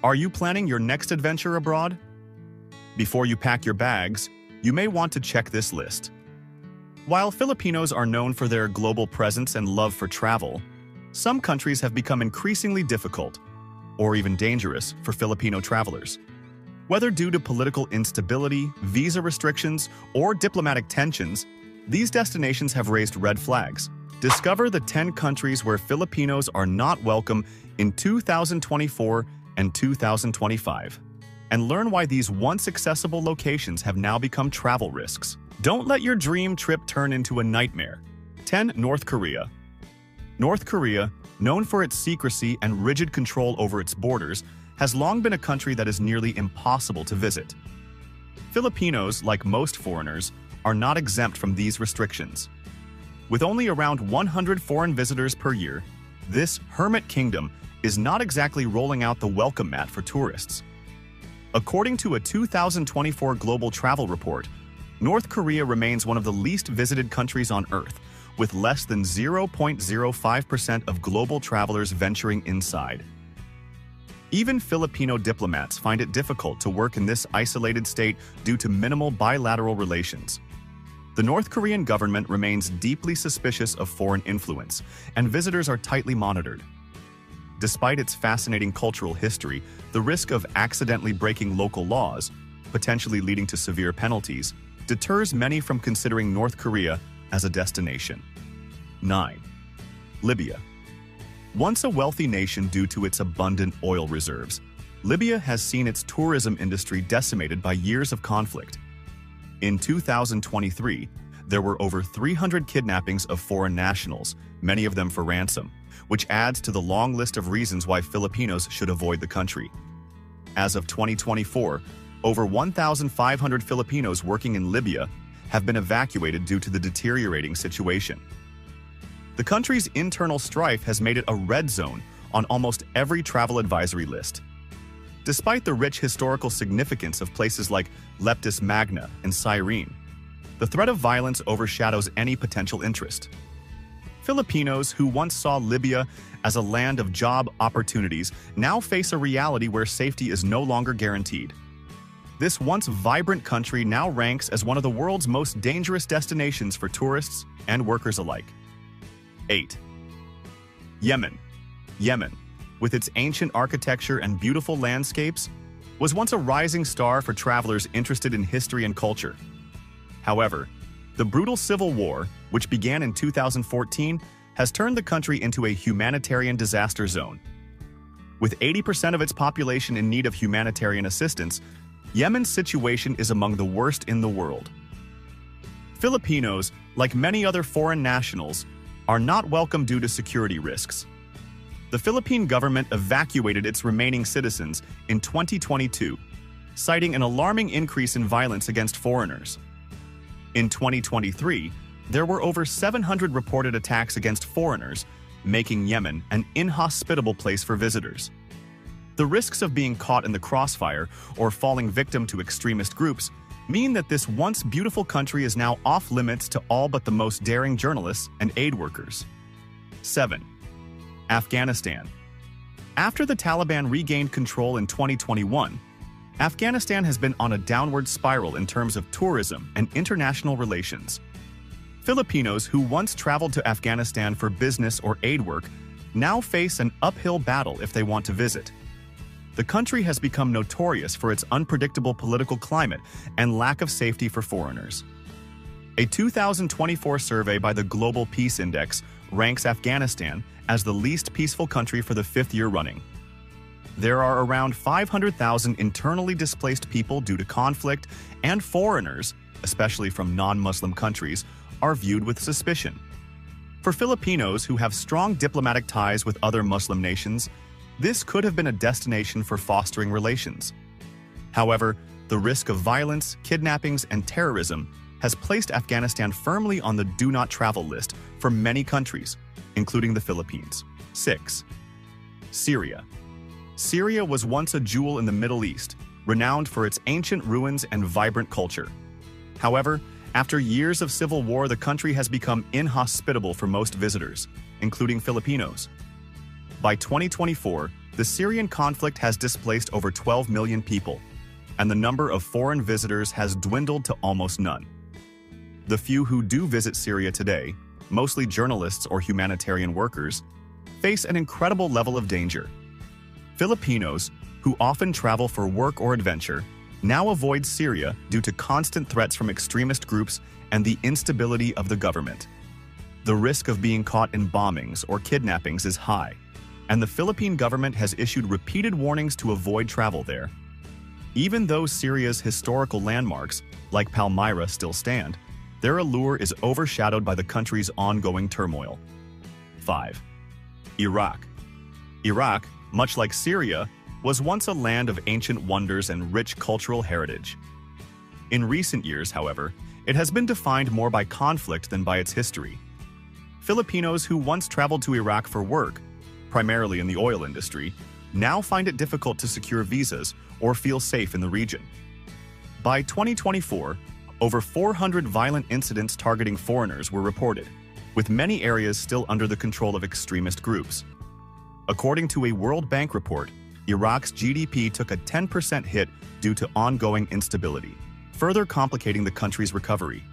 Are you planning your next adventure abroad? Before you pack your bags, you may want to check this list. While Filipinos are known for their global presence and love for travel, some countries have become increasingly difficult, or even dangerous, for Filipino travelers. Whether due to political instability, visa restrictions, or diplomatic tensions, these destinations have raised red flags. Discover the 10 countries where Filipinos are not welcome in 2024 and 2025, and learn why these once accessible locations have now become travel risks. Don't let your dream trip turn into a nightmare. 10. North Korea. North Korea, known for its secrecy and rigid control over its borders, has long been a country that is nearly impossible to visit. Filipinos, like most foreigners, are not exempt from these restrictions. With only around 100 foreign visitors per year, this hermit kingdom is not exactly rolling out the welcome mat for tourists. According to a 2024 global travel report, North Korea remains one of the least visited countries on Earth, with less than 0.05% of global travelers venturing inside. Even Filipino diplomats find it difficult to work in this isolated state due to minimal bilateral relations. The North Korean government remains deeply suspicious of foreign influence, and visitors are tightly monitored. Despite its fascinating cultural history, the risk of accidentally breaking local laws, potentially leading to severe penalties, deters many from considering North Korea as a destination. 9. Libya. Once a wealthy nation due to its abundant oil reserves, Libya has seen its tourism industry decimated by years of conflict. In 2023, there were over 300 kidnappings of foreign nationals, many of them for ransom, which adds to the long list of reasons why Filipinos should avoid the country. As of 2024, over 1,500 Filipinos working in Libya have been evacuated due to the deteriorating situation. The country's internal strife has made it a red zone on almost every travel advisory list. Despite the rich historical significance of places like Leptis Magna and Cyrene, the threat of violence overshadows any potential interest. Filipinos who once saw Libya as a land of job opportunities now face a reality where safety is no longer guaranteed. This once vibrant country now ranks as one of the world's most dangerous destinations for tourists and workers alike. 8. Yemen. Yemen, with its ancient architecture and beautiful landscapes, was once a rising star for travelers interested in history and culture. However, the brutal civil war, which began in 2014, has turned the country into a humanitarian disaster zone. With 80% of its population in need of humanitarian assistance, Yemen's situation is among the worst in the world. Filipinos, like many other foreign nationals, are not welcome due to security risks. The Philippine government evacuated its remaining citizens in 2022, citing an alarming increase in violence against foreigners. In 2023, there were over 700 reported attacks against foreigners, making Yemen an inhospitable place for visitors. The risks of being caught in the crossfire or falling victim to extremist groups mean that this once beautiful country is now off-limits to all but the most daring journalists and aid workers. 7. Afghanistan. After the Taliban regained control in 2021, Afghanistan has been on a downward spiral in terms of tourism and international relations. Filipinos who once traveled to Afghanistan for business or aid work now face an uphill battle if they want to visit. The country has become notorious for its unpredictable political climate and lack of safety for foreigners. A 2024 survey by the Global Peace Index ranks Afghanistan as the least peaceful country for the 5th year running. There are around 500,000 internally displaced people due to conflict, and foreigners, especially from non-Muslim countries, are viewed with suspicion. For Filipinos who have strong diplomatic ties with other Muslim nations, this could have been a destination for fostering relations. However, the risk of violence, kidnappings, and terrorism has placed Afghanistan firmly on the do not travel list for many countries, including the Philippines. 6. Syria. Syria was once a jewel in the Middle East, renowned for its ancient ruins and vibrant culture. However, after years of civil war, the country has become inhospitable for most visitors, including Filipinos. By 2024, the Syrian conflict has displaced over 12 million people, and the number of foreign visitors has dwindled to almost none. The few who do visit Syria today, mostly journalists or humanitarian workers, face an incredible level of danger. Filipinos, who often travel for work or adventure, now avoid Syria due to constant threats from extremist groups and the instability of the government. The risk of being caught in bombings or kidnappings is high, and the Philippine government has issued repeated warnings to avoid travel there. Even though Syria's historical landmarks, like Palmyra, still stand, their allure is overshadowed by the country's ongoing turmoil. 5. Iraq. Iraq, much like Syria, was once a land of ancient wonders and rich cultural heritage. In recent years, however, it has been defined more by conflict than by its history. Filipinos who once traveled to Iraq for work, primarily in the oil industry, now find it difficult to secure visas or feel safe in the region. By 2024, over 400 violent incidents targeting foreigners were reported, with many areas still under the control of extremist groups. According to a World Bank report, Iraq's GDP took a 10% hit due to ongoing instability, further complicating the country's recovery.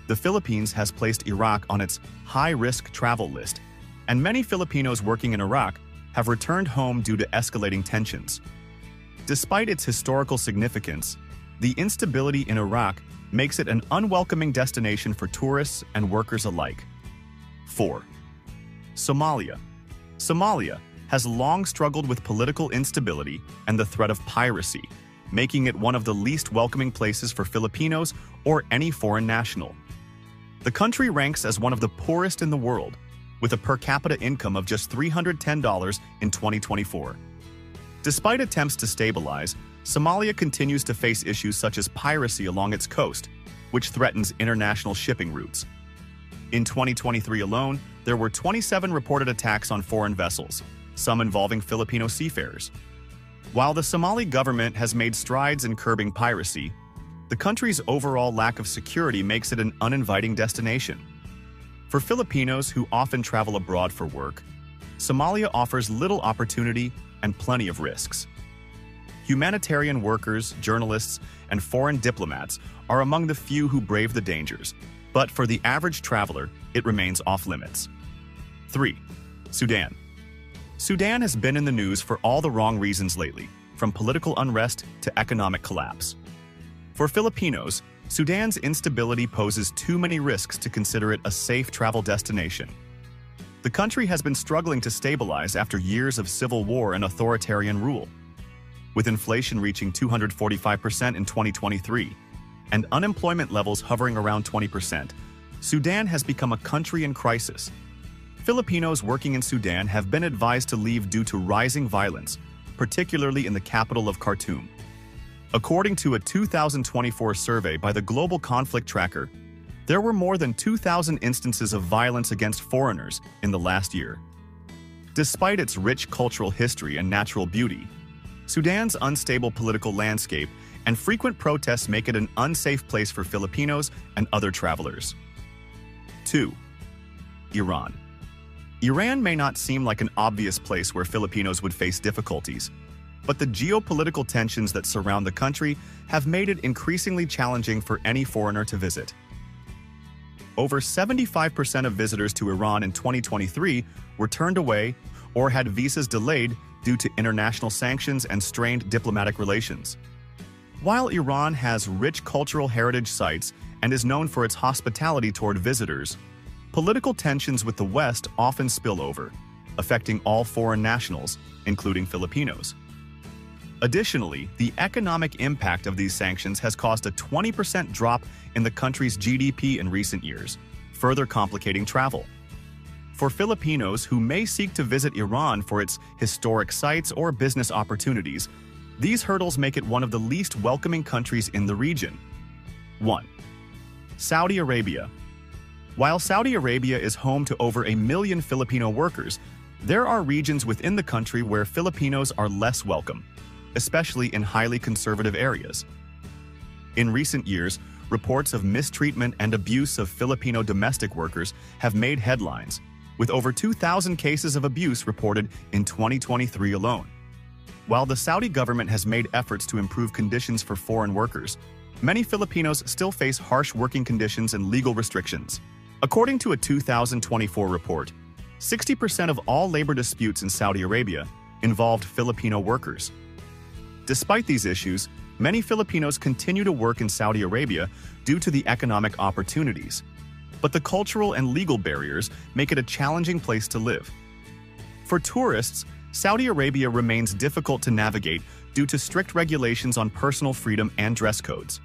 The Philippines has placed Iraq on its high-risk travel list, and many Filipinos working in Iraq have returned home due to escalating tensions. Despite its historical significance, the instability in Iraq makes it an unwelcoming destination for tourists and workers alike. 4. Somalia. Somalia has long struggled with political instability and the threat of piracy, making it one of the least welcoming places for Filipinos or any foreign national. The country ranks as one of the poorest in the world, with a per capita income of just $310 in 2024. Despite attempts to stabilize, Somalia continues to face issues such as piracy along its coast, which threatens international shipping routes. In 2023 alone, there were 27 reported attacks on foreign vessels, some involving Filipino seafarers. While the Somali government has made strides in curbing piracy, the country's overall lack of security makes it an uninviting destination. For Filipinos who often travel abroad for work, Somalia offers little opportunity and plenty of risks. Humanitarian workers, journalists, and foreign diplomats are among the few who brave the dangers, but for the average traveler, it remains off-limits. 3. Sudan. Sudan has been in the news for all the wrong reasons lately, from political unrest to economic collapse. For Filipinos, Sudan's instability poses too many risks to consider it a safe travel destination. The country has been struggling to stabilize after years of civil war and authoritarian rule. With inflation reaching 245% in 2023 and unemployment levels hovering around 20%, Sudan has become a country in crisis. Filipinos working in Sudan have been advised to leave due to rising violence, particularly in the capital of Khartoum. According to a 2024 survey by the Global Conflict Tracker, there were more than 2,000 instances of violence against foreigners in the last year. Despite its rich cultural history and natural beauty, Sudan's unstable political landscape and frequent protests make it an unsafe place for Filipinos and other travelers. 2. Iran. Iran may not seem like an obvious place where Filipinos would face difficulties, but the geopolitical tensions that surround the country have made it increasingly challenging for any foreigner to visit. Over 75% of visitors to Iran in 2023 were turned away or had visas delayed due to international sanctions and strained diplomatic relations. While Iran has rich cultural heritage sites and is known for its hospitality toward visitors, political tensions with the West often spill over, affecting all foreign nationals, including Filipinos. Additionally, the economic impact of these sanctions has caused a 20% drop in the country's GDP in recent years, further complicating travel. For Filipinos who may seek to visit Iran for its historic sites or business opportunities, these hurdles make it one of the least welcoming countries in the region. 1. Saudi Arabia. While Saudi Arabia is home to over 1 million Filipino workers, there are regions within the country where Filipinos are less welcome, especially in highly conservative areas. In recent years, reports of mistreatment and abuse of Filipino domestic workers have made headlines, with over 2,000 cases of abuse reported in 2023 alone. While the Saudi government has made efforts to improve conditions for foreign workers, many Filipinos still face harsh working conditions and legal restrictions. According to a 2024 report, 60% of all labor disputes in Saudi Arabia involved Filipino workers. Despite these issues, many Filipinos continue to work in Saudi Arabia due to the economic opportunities. But the cultural and legal barriers make it a challenging place to live. For tourists, Saudi Arabia remains difficult to navigate due to strict regulations on personal freedom and dress codes.